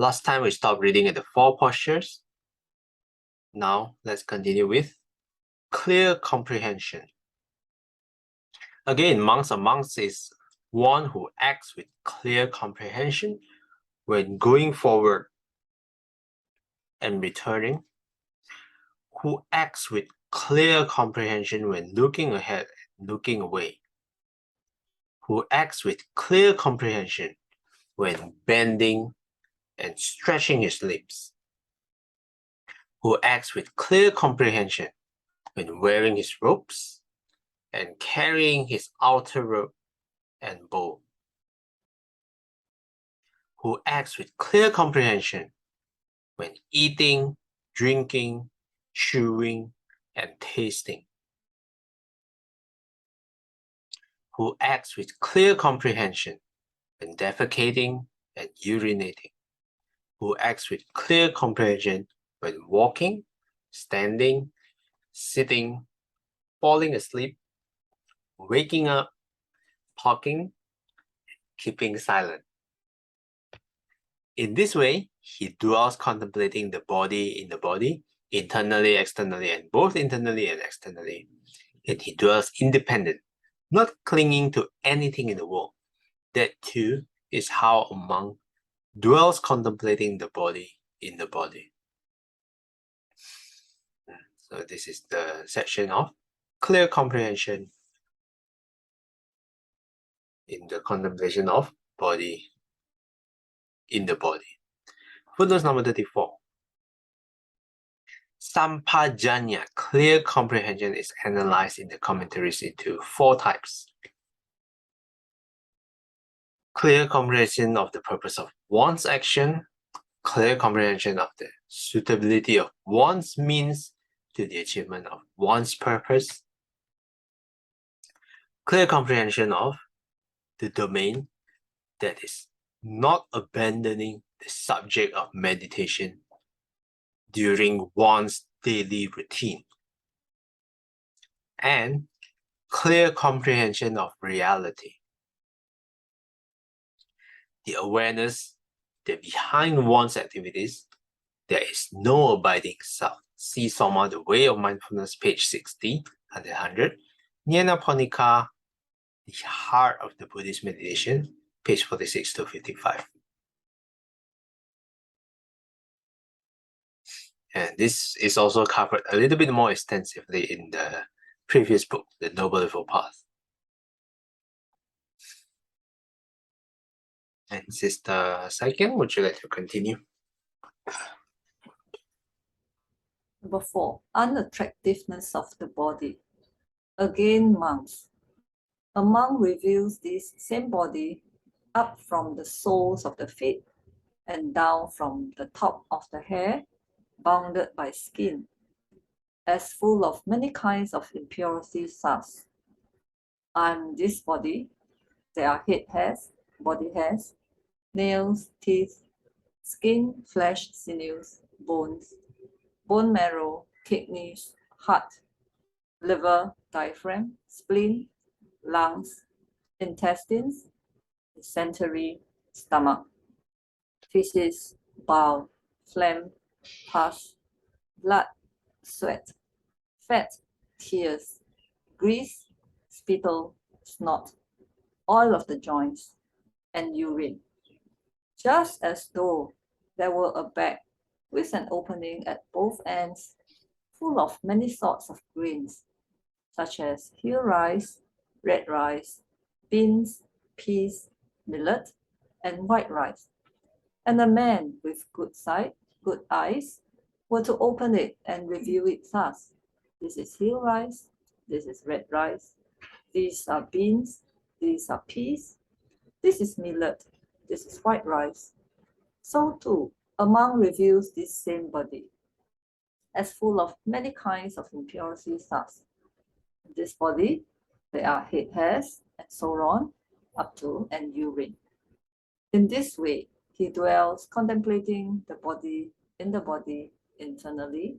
Last time we stopped reading at the 4 postures. Now let's continue with clear comprehension. Again, monks is one who acts with clear comprehension when going forward and returning, who acts with clear comprehension when looking ahead and looking away, who acts with clear comprehension when bending and stretching his limbs, who acts with clear comprehension when wearing his robes and carrying his outer robe and bow, who acts with clear comprehension when eating, drinking, chewing, and tasting, who acts with clear comprehension when defecating and urinating, who acts with clear comprehension when walking, standing, sitting, falling asleep, waking up, talking, keeping silent. In this way, he dwells contemplating the body in the body, internally, externally, and both internally and externally. And he dwells independent, not clinging to anything in the world. That too is how a monk dwells contemplating the body in the body. So this is the section of clear comprehension in the contemplation of body in the body. Footnote number 34. Sampajanya, clear comprehension, is analyzed in the commentaries into 4 types. Clear comprehension of the purpose of one's action, clear comprehension of the suitability of one's means to the achievement of one's purpose, clear comprehension of the domain that is not abandoning the subject of meditation during one's daily routine, and clear comprehension of reality, the awareness that behind one's activities there is no abiding self. See Soma, The Way of Mindfulness, page 60, 100. Nyanaponika, The Heart of the Buddhist Meditation, page 46 to 55. And this is also covered a little bit more extensively in the previous book, The Noble Evil Path. And Sister Saiken, would you like to continue? Number 4, unattractiveness of the body. Again, monks. A monk reviews this same body up from the soles of the feet and down from the top of the hair, bounded by skin, as full of many kinds of impurities thus. On this body, there are head hairs, body hairs, nails, teeth, skin, flesh, sinews, bones, bone marrow, kidneys, heart, liver, diaphragm, spleen, lungs, intestines, dysentery, stomach, feces, bowel, phlegm, pus, blood, sweat, fat, tears, grease, spittle, snot, oil of the joints, and urine. Just as though there were a bag with an opening at both ends, full of many sorts of grains, such as hill rice, red rice, beans, peas, millet, and white rice. And a man with good sight, good eyes, were to open it and review it thus. This is hill rice, this is red rice, these are beans, these are peas, this is millet, this is white rice. So too, a monk reviews this same body as full of many kinds of impurities thus. In this body, there are head hairs and so on, up to and urine. In this way, he dwells contemplating the body in the body, internally,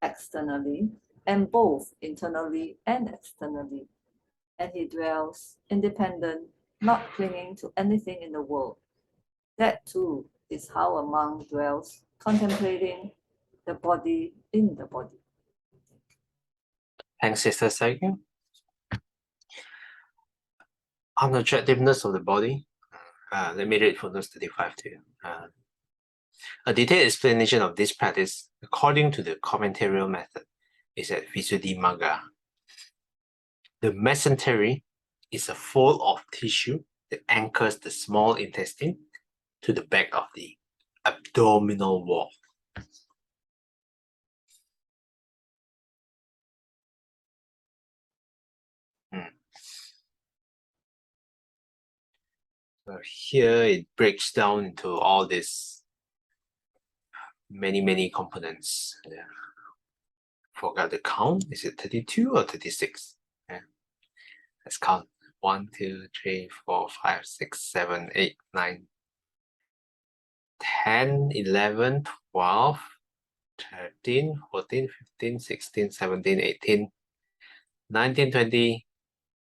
externally, and both internally and externally. And he dwells independent, not clinging to anything in the world. That too is how a monk dwells, contemplating the body in the body. Thanks, Sister Saikin. Unattractiveness of the body. Let me read footnote 35 to you. A detailed explanation of this practice, according to the commentarial method, is at Visuddhimagga. The mesentery is a fold of tissue that anchors the small intestine to the back of the abdominal wall. So here it breaks down into all these many components. Yeah. Forgot the count. Is it 32 or 36? Yeah. Let's count. 1, 2, 3, 4, 5, 6, 7, 8, 9, 10, 11, 12, 13, 14, 15, 16, 17, 18, 19, 20,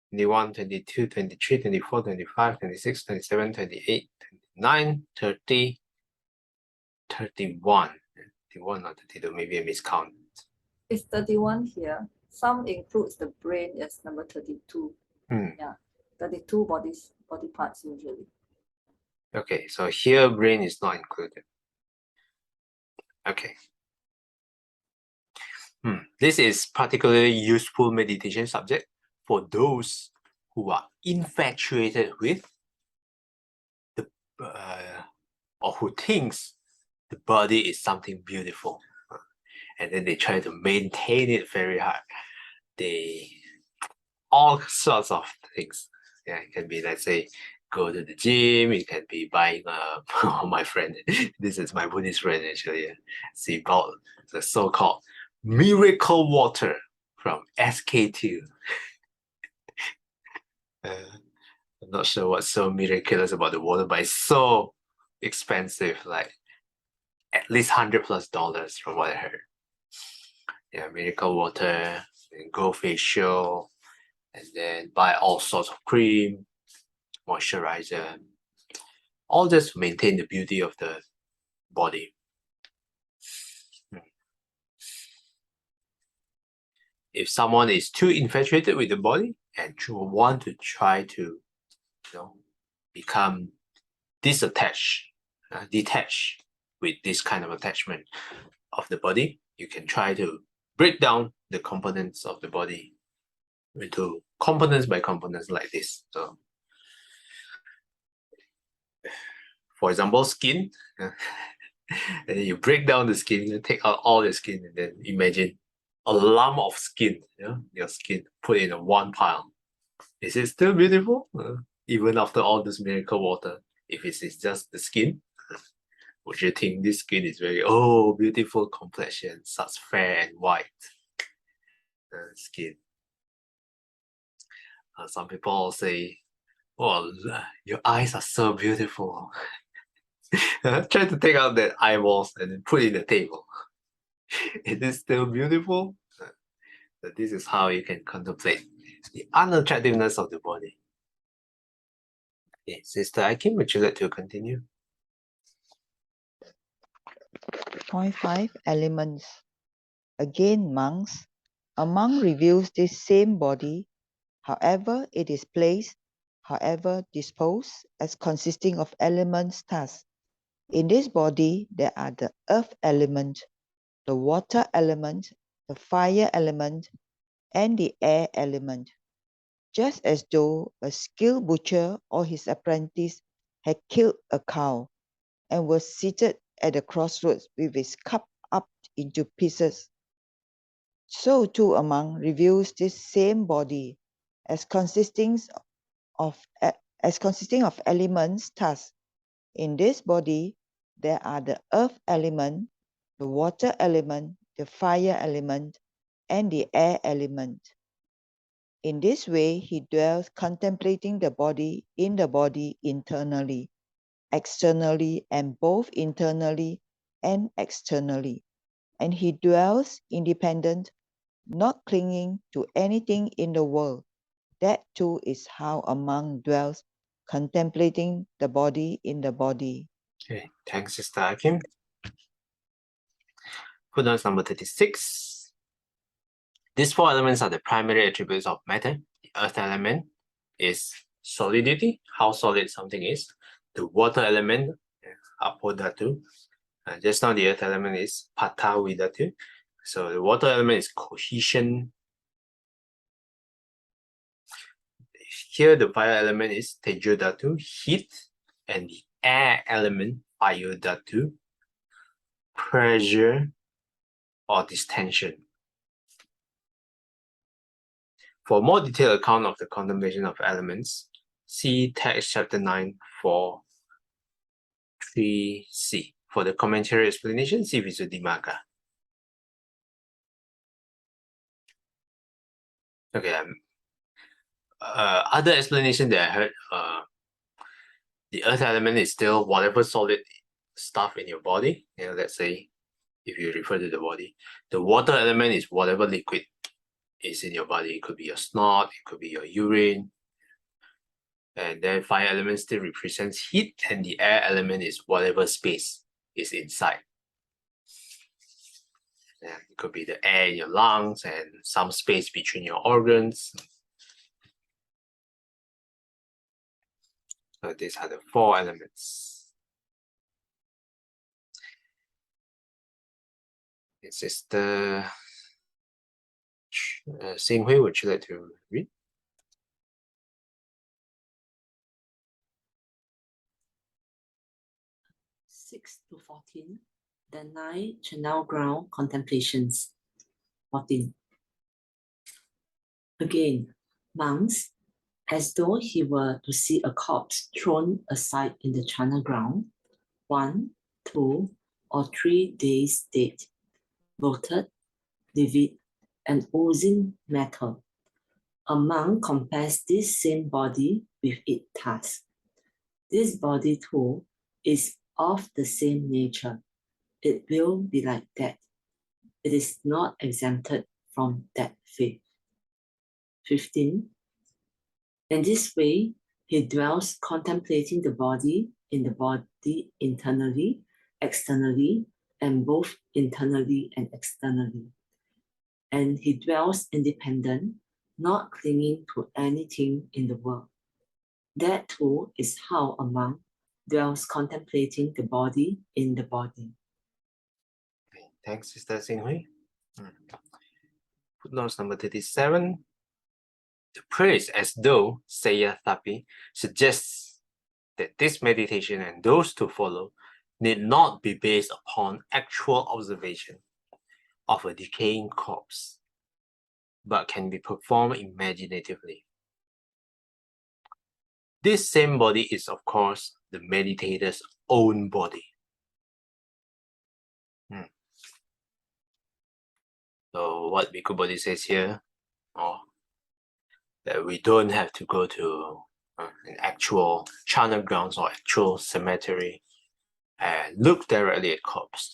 21, 22, 23, 24, 25, 26, 27, 28, 29, 30, 31. 31 or 32, maybe a miscount. It's 31 here. Some includes the brain as number 32. Yeah, 32 body parts usually. Okay, so here brain is not included. Okay. This is particularly useful meditation subject for those who are infatuated with the or who thinks the body is something beautiful, and then they try to maintain it very hard. All sorts of things. Yeah, it can be, let's say, go to the gym. It can be buying my friend. This is my Buddhist friend actually. She bought the so-called miracle water from SK2. I'm not sure what's so miraculous about the water, but it's so expensive, like at least $100+ from what I heard. Yeah, miracle water, and go facial, and then buy all sorts of cream, moisturizer, all just to maintain the beauty of the body. If someone is too infatuated with the body and want to try to, become detached with this kind of attachment of the body, you can try to break down the components of the body into components by components like this. So, for example, skin. And then you break down the skin, you take out all the skin, and then imagine a lump of skin, your skin, put in one pile. Is it still beautiful? Even after all this miracle water, if it is just the skin, would you think this skin is very, beautiful complexion, such fair and white skin? Some people say, oh, your eyes are so beautiful. Try to take out that eyeballs and then put it in the table. Is it still beautiful? So this is how you can contemplate the unattractiveness of the body. Okay, Sister Akim, would you like to continue? Point 5, elements. Again, monks. A monk reviews this same body, however it is placed, however disposed, as consisting of elements thus. In this body, there are the earth element, the water element, the fire element, and the air element. Just as though a skilled butcher or his apprentice had killed a cow and was seated at the crossroads with his cup up into pieces. So too a monk reviews this same body as consisting of elements thus. In this body, there are the earth element, the water element, the fire element, and the air element. In this way, he dwells contemplating the body in the body internally, externally, and both internally and externally. And he dwells independent, not clinging to anything in the world. That too is how a monk dwells contemplating the body in the body. Okay, thanks, Sister Hakim. Footnote number 36. These four elements are the primary attributes of matter. The earth element is solidity, how solid something is. The water element, apo dhatu. Just now the earth element is pata vidhatu. So the water element is cohesion. Here the fire element is tejo dhatu, heat, and the air element, ayo dhatu, pressure or distension. For more detailed account of the contemplation of elements, see text chapter 9 for 3c. For the commentary explanation, see Visuddhimagga. Okay, other explanation that I heard, the earth element is still whatever solid stuff in your body. You know, let's say if you refer to the body, the water element is whatever liquid is in your body. It could be your snot, it could be your urine. And then fire element still represents heat, and the air element is whatever space is inside. And it could be the air in your lungs and some space between your organs. So these are the four elements. Sister Xinghui, would you like to read? 6 to 14, the 9 Chanel ground contemplations. 14. Again, monks, as though he were to see a corpse thrown aside in the charnel ground, 1, 2, or 3 days dead, bloated, livid, and oozing matter. A monk compares this same body with it thus. This body too is of the same nature. It will be like that. It is not exempted from that fate. 15. In this way, he dwells contemplating the body in the body internally, externally, and both internally and externally. And he dwells independent, not clinging to anything in the world. That too is how a monk dwells contemplating the body in the body. Thanks, Sister Xinghui. Footnote number 37. The praise as though, saith Tapi, suggests that this meditation and those to follow need not be based upon actual observation of a decaying corpse, but can be performed imaginatively. This same body is, of course, the meditator's own body. So what Bhikkhu Bodhi says here, that we don't have to go to an actual charnel grounds or actual cemetery and look directly at corpse.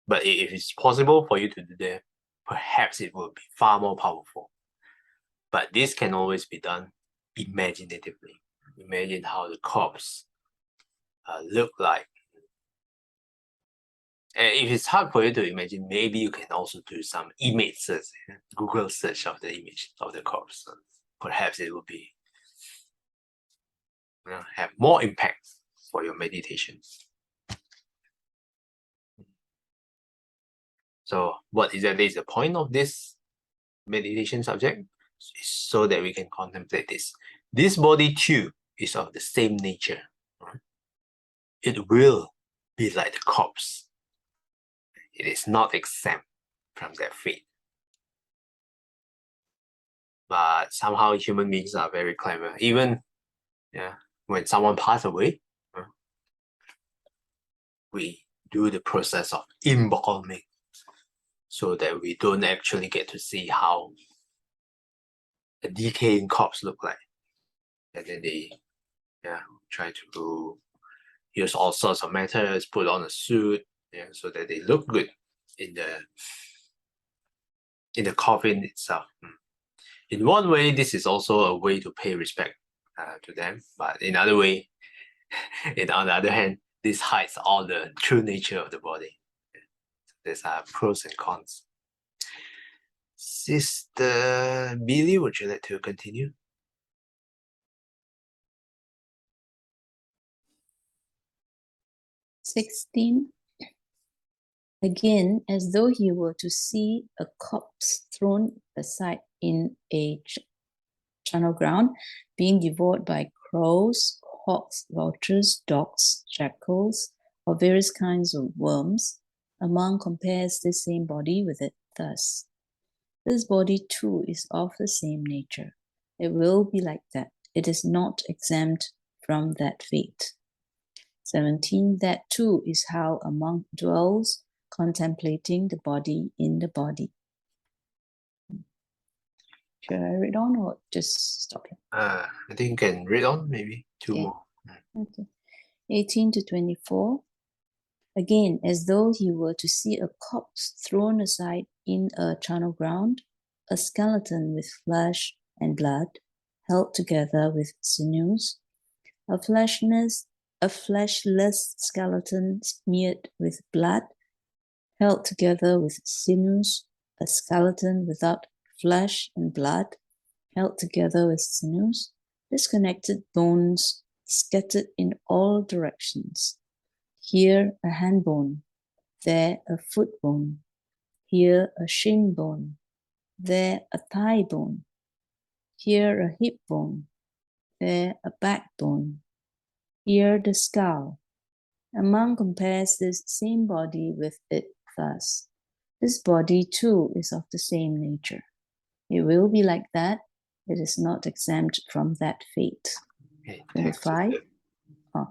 But if it's possible for you to do that, perhaps it will be far more powerful. But this can always be done imaginatively. Imagine how the corpse look like. And if it's hard for you to imagine, maybe you can also do some image search, Google search of the image of the corpse. Perhaps it will be have more impact for your meditation. So what exactly is the point of this meditation subject? It's so that we can contemplate this. This body too is of the same nature. Right? It will be like the corpse. It is not exempt from that fate. But somehow human beings are very clever. Even when someone passes away, we do the process of embalming so that we don't actually get to see how a decaying corpse look like. And then they try to use all sorts of methods, put on a suit, so that they look good in the coffin itself. In one way, this is also a way to pay respect to them, but in another way, on the other hand, this hides all the true nature of the body. There's pros and cons. Sister Billy, would you like to continue? Again, as though he were to see a corpse thrown aside in a charnel ground, being devoured by crows, hawks, vultures, dogs, jackals, or various kinds of worms, a monk compares this same body with it thus. This body too is of the same nature. It will be like that. It is not exempt from that fate. 17. That too is how a monk dwells, contemplating the body in the body. Should I read on or just stop here? I think you can read on, maybe two Okay. more. Okay. 18 to 24. Again, as though he were to see a corpse thrown aside in a charnel ground, a skeleton with flesh and blood, held together with sinews, a fleshless skeleton smeared with blood, held together with sinews, a skeleton without flesh and blood, held together with sinews, disconnected bones scattered in all directions. Here a hand bone, there a foot bone, here a shin bone, there a thigh bone, here a hip bone, there a backbone, here the skull. A monk compares this same body with it thus. This body too is of the same nature. It will be like that. It is not exempt from that fate. Okay, 25. Oh,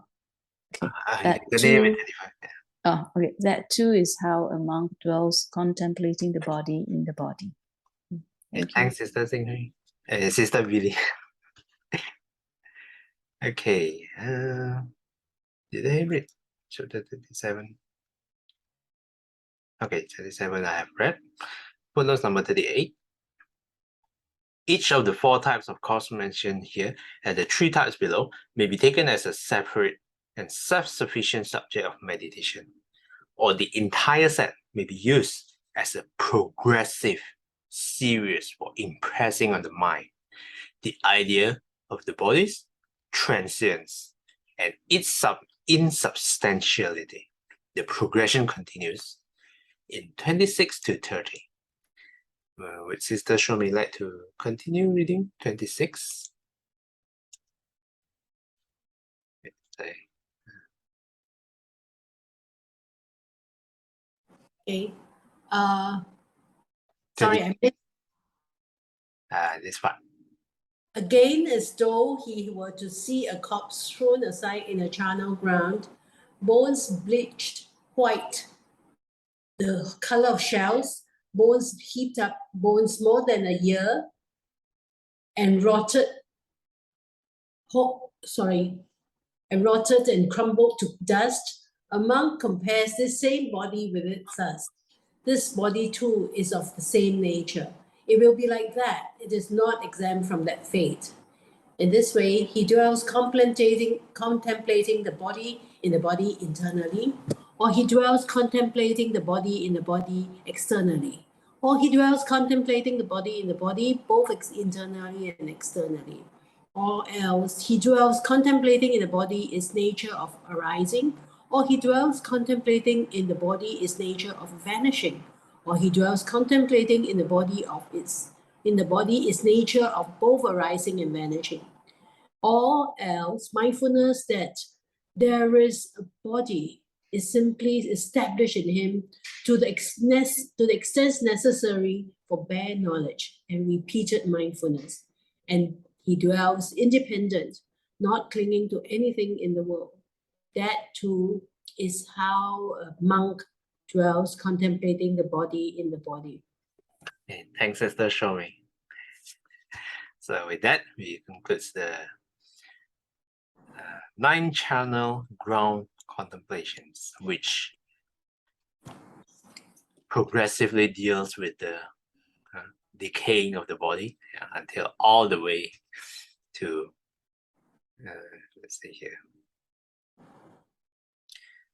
okay. That the name is 25. Yeah. Oh, okay. That too is how a monk dwells, contemplating the body in the body. Thank you. Thanks, Sister Singhui. Sister Billy. Okay. Did I read? Chapter 37. Okay, 37 I have read. Footnote number 38. Each of the 4 types of cause mentioned here and the 3 types below may be taken as a separate and self-sufficient subject of meditation, or the entire set may be used as a progressive series for impressing on the mind the idea of the body's transience and its insubstantiality. The progression continues in 26 to 30. Would Sister Shomi like to continue reading 26? Okay. Sorry, I missed. This part. Again, as though he were to see a corpse thrown aside in a charnel ground, bones bleached white, the color of shells, bones heaped up, bones more than a year, and rotted and crumbled to dust. A monk compares this same body with it thus. This body too is of the same nature. It will be like that. It is not exempt from that fate. In this way, he dwells contemplating the body in the body internally, or he dwells contemplating the body in the body externally, or he dwells contemplating the body in the body both internally and externally, or else he dwells contemplating in the body its nature of arising, or he dwells contemplating in the body its nature of vanishing, or he dwells contemplating in the body its nature of both arising and vanishing. Or else mindfulness that there is a body is simply established in him to the extent necessary for bare knowledge and repeated mindfulness. And he dwells independent, not clinging to anything in the world. That too is how a monk dwells, contemplating the body in the body. Okay, thanks, Sister Shomi. So with that, we conclude the 9-channel ground contemplations, which progressively deals with the decaying of the body until all the way to let's see here,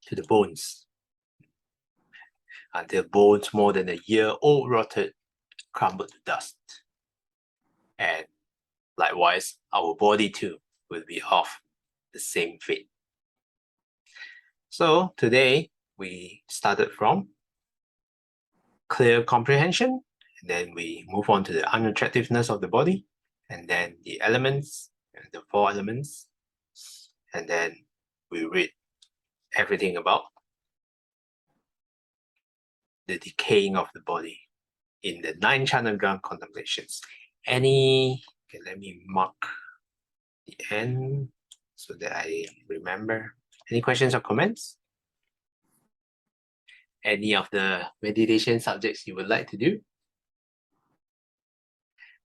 to the bones, until bones more than a year old rotted, crumbled to dust. And likewise, our body too will be of the same fate. So today we started from clear comprehension, and then we move on to the unattractiveness of the body, and then the elements, and the 4 elements, and then we read everything about the decaying of the body in the 9 Chanagram contemplations. Okay, let me mark the end so that I remember. Any questions or comments? Any of the meditation subjects you would like to do?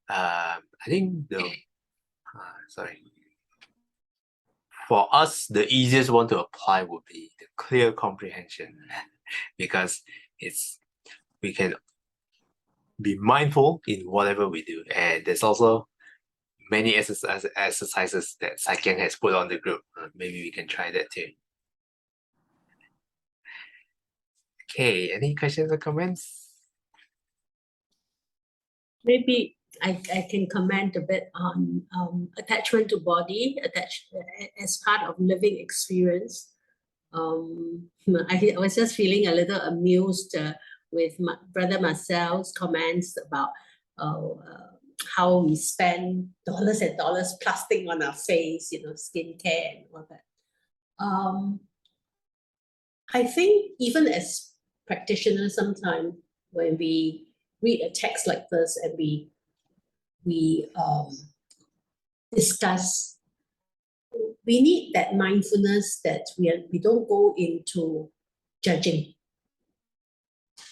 I think for us, the easiest one to apply would be the clear comprehension, because we can be mindful in whatever we do, and there's also many exercises that Saiken has put on the group. Maybe we can try that too. Okay, any questions or comments? Maybe I can comment a bit on attachment to body, as part of living experience. I was just feeling a little amused with my brother Marcel's comments about how we spend dollars and dollars plastering on our face, skincare and all that. I think even as practitioners, sometimes when we read a text like this and we discuss, we need that mindfulness that we don't go into judging.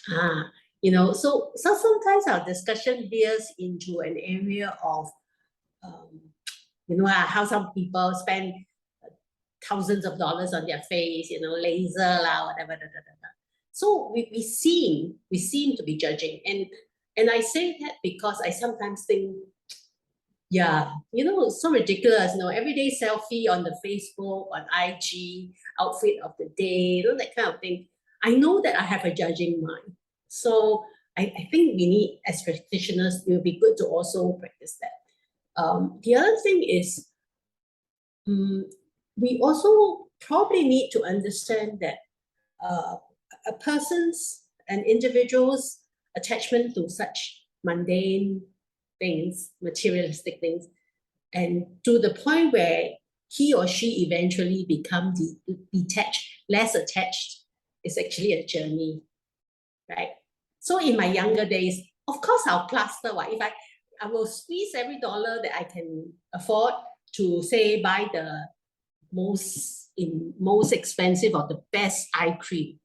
So sometimes our discussion veers into an area of, how some people spend thousands of dollars on their face, laser lah, whatever. So we seem to be judging, and I say that because I sometimes think, it's so ridiculous, everyday selfie on the Facebook, on IG, outfit of the day, that kind of thing. I know that I have a judging mind. So I think we need, as practitioners, it will be good to also practice that. The other thing is, we also probably need to understand that a person's, an individual's attachment to such mundane things, materialistic things, and to the point where he or she eventually become detached, less attached, is actually a journey, right? So in my younger days, of course I'll plaster. If I will squeeze every dollar that I can afford to, say, buy the most expensive or the best eye cream,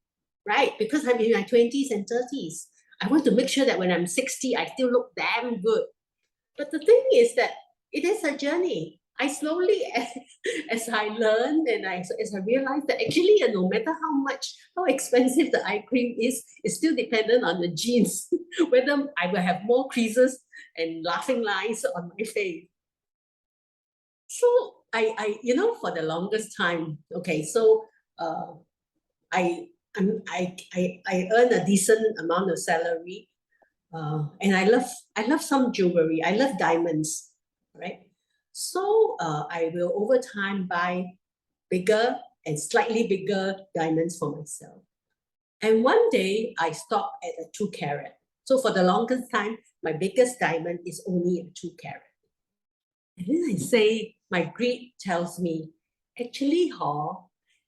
right? Because I'm in my 20s and 30s. I want to make sure that when I'm 60, I still look damn good. But the thing is that it is a journey. I slowly, as I learn and as I realize that actually, no matter how expensive the eye cream is, it's still dependent on the genes, whether I will have more creases and laughing lines on my face. So I for the longest time, okay, so I earn a decent amount of salary, and I love some jewelry. I love diamonds, right? So I will over time buy bigger and slightly bigger diamonds for myself. And one day I stopped at a 2 carat. So for the longest time, my biggest diamond is only a 2 carat. And then I say, my greed tells me, actually,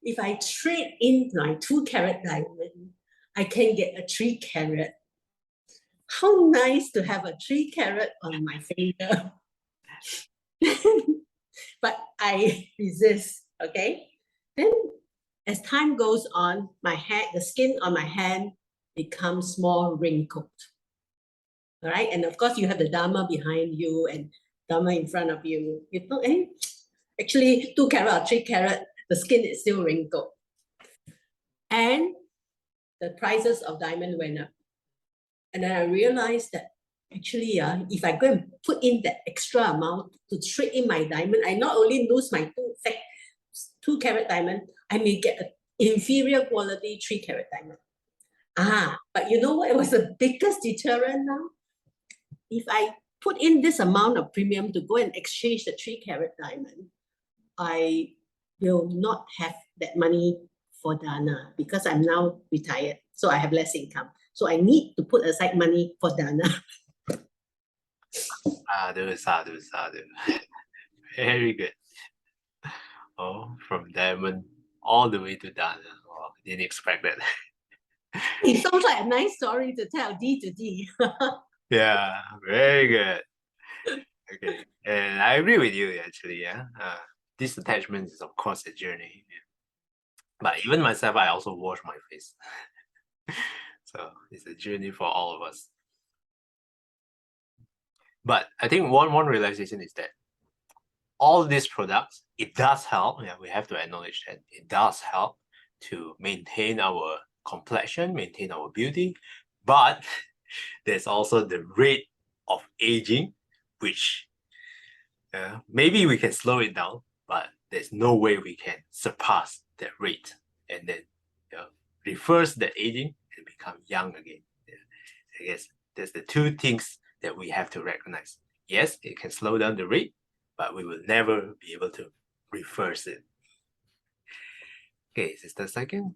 if I trade in my 2 carat diamond, I can get a 3 carat. How nice to have a 3 carat on my finger. But I resist, okay? Then as time goes on, the skin on my hand becomes more wrinkled. All right, and of course you have the Dharma behind you and Dharma in front of you. Actually 2 carat or 3 carat, the skin is still wrinkled. And the prices of diamond went up. And then I realized that actually, if I go and put in that extra amount to trade in my diamond, I not only lose my 2 carat diamond, I may get an inferior quality 3-carat diamond. But you know what was the biggest deterrent now? If I put in this amount of premium to go and exchange the 3-carat diamond, I will not have that money for dana because I'm now retired, so I have less income. So I need to put aside money for dana. Sadhu. Very good. Oh, from diamond all the way to dana. Oh, didn't expect that. It sounds like a nice story to tell, D to D. Yeah, very good. Okay, and I agree with you actually. Yeah, this attachment is of course a journey. Yeah. But even myself, I also wash my face. So it's a journey for all of us. But I think one realization is that all these products, it does help. Yeah, we have to acknowledge that it does help to maintain our complexion, maintain our beauty. But there's also the rate of aging, which maybe we can slow it down, but there's no way we can surpass that rate and then reverse the aging and become young again. Yeah. I guess there's the two things that we have to recognize. Yes, it can slow down the rate, but we will never be able to reverse it. Okay, is this the second?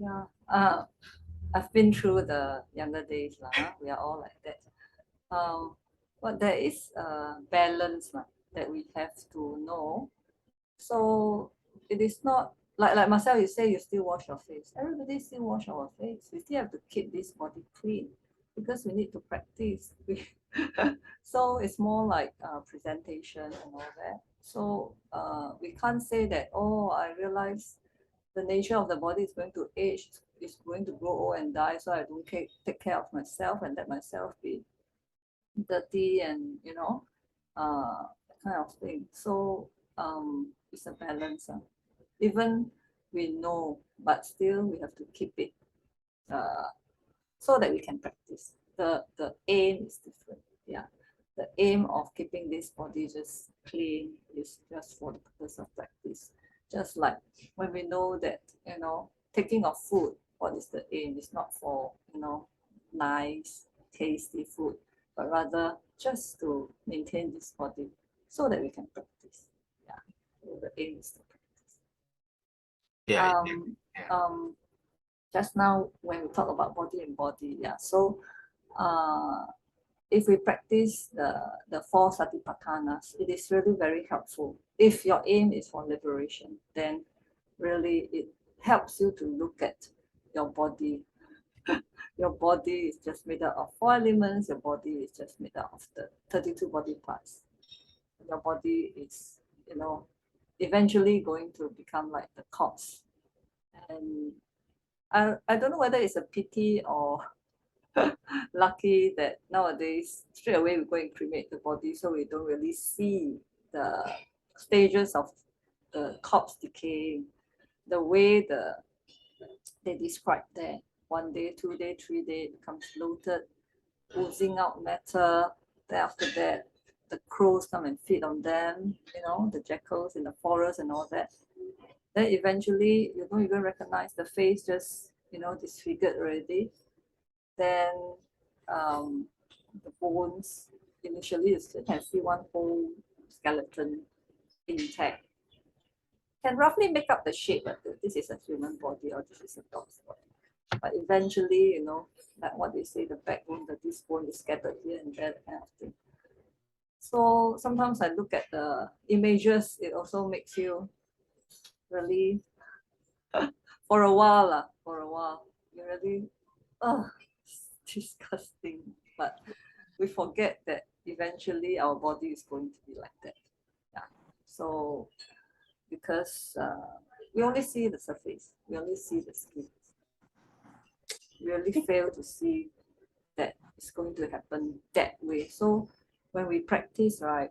Yeah, I've been through the younger days. We are all like that. But there is a balance that we have to know. So it is not like myself, you say you still wash your face. Everybody still wash our face. We still have to keep this body clean because we need to practice. So it's more like presentation and all that. So we can't say that, oh, I realize the nature of the body is going to age, is going to grow old and die, so I don't take care of myself and let myself be dirty and that kind of thing. So it's a balance. Even we know, but still we have to keep it so that we can practice. The aim is different. Yeah. The aim of keeping this body just clean is just for the purpose of practice. Just like when we know that, taking of food, what is the aim? It's not for, nice, tasty food, but rather just to maintain this body so that we can practice. Yeah. So the aim is to practice. Yeah. Just now when we talk about body and body, yeah. So if we practice the 4 Satipatthanas, it is really very helpful. If your aim is for liberation, then really it helps you to look at your body. Your body is just made up of 4 elements. Your body is just made up of the 32 body parts. Your body is, eventually going to become like the corpse. And I don't know whether it's a pity or lucky that nowadays straight away we go and cremate the body, so we don't really see the stages of the corpse decaying, the way they describe there. 1 day, 2 day, 3 day, it becomes bloated, oozing out matter. Then after that, the crows come and feed on them, the jackals in the forest and all that. Then eventually you don't even recognize the face, just disfigured already. Then the bones, initially you still can see one whole skeleton intact. Can roughly make up the shape that this is a human body or this is a dog's body. But eventually, like what they say, the backbone, this bone is scattered here and there, that kind of thing. So sometimes I look at the images, it also makes you really, for a while, you really, it's disgusting. But we forget that eventually our body is going to be like that. Yeah. So because we only see the surface, we only see the skin. We really fail to see that it's going to happen that way. So when we practice, right,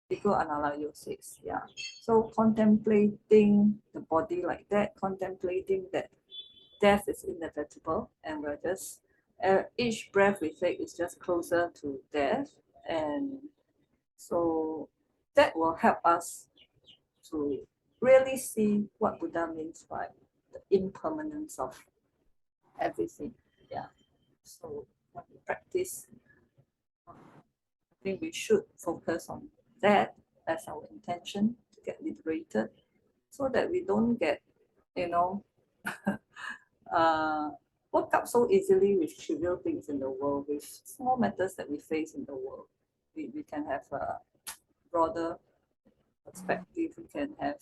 Ego Analayo says, yeah. So contemplating the body like that, contemplating that death is inevitable, and we're just each breath we take is just closer to death, and so that will help us to really see what Buddha means by the impermanence of everything. Yeah. So when we practice, I think we should focus on that as our intention to get liberated, so that we don't get, work up so easily with trivial things in the world, with small matters that we face in the world. We can have a broader perspective. We can have,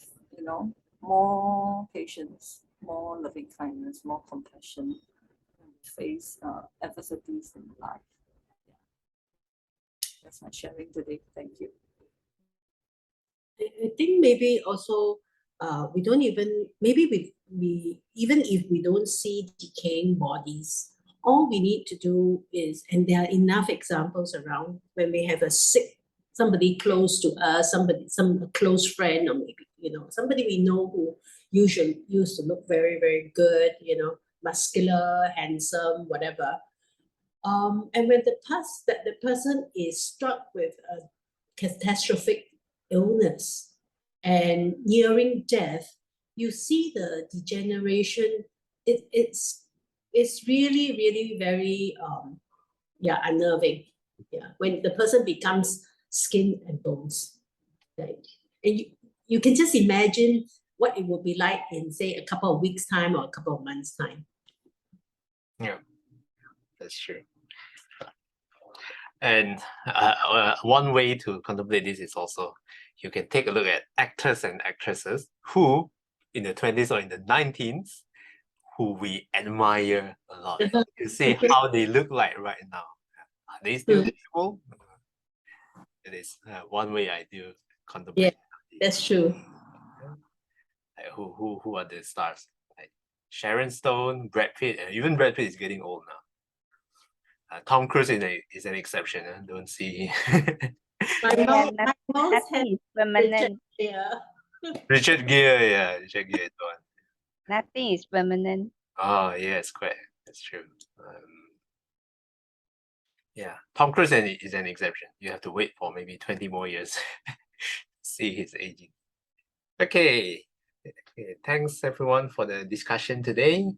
more patience, more loving kindness, more compassion when we face adversities in life. Yeah. That's my sharing today. Thank you. I think maybe also we don't even, maybe we even if we don't see decaying bodies, all we need to do is, and there are enough examples around when we have a sick, somebody close to us, some close friend, or maybe, somebody we know who usually used to look very, very good, muscular, handsome, whatever. And when the person is struck with a catastrophic illness and nearing death, you see the degeneration. It's really, really very unnerving. Yeah, when the person becomes skin and bones, right? And you can just imagine what it would be like in, say, a couple of weeks' time or a couple of months' time. Yeah, that's true. And one way to contemplate this is also, you can take a look at actors and actresses who, in the 20s or in the 19s, who we admire a lot. You see how they look like right now. Are they still beautiful? It is one way I do contemplate. Yeah, that's true. Like who are the stars? Like Sharon Stone, Brad Pitt, and even Brad Pitt is getting old now. Tom Cruise is an exception. Don't see. My mom Nothing is permanent. Richard Gere, yeah, Richard Gere is the one. Nothing is permanent. Oh yes, correct. That's true. Yeah, Tom Cruise is an exception. You have to wait for maybe 20 more years to see his aging. Okay. Thanks everyone for the discussion today.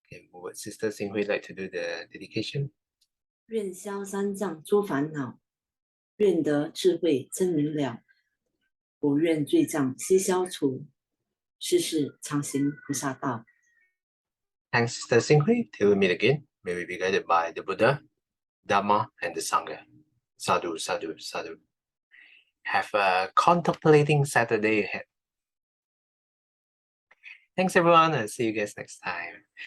Okay, would Sister Xinghui like to do the dedication? 愿消三障诸烦恼，愿得智慧真明了。我愿罪障悉消除，世世常行菩萨道。 Thanks, Sister Xinghui. Till we meet again, may we be guided by the Buddha, Dhamma, and the Sangha. Sadhu, sadhu, sadhu. Have a contemplating Saturday ahead. Thanks everyone, and see you guys next time.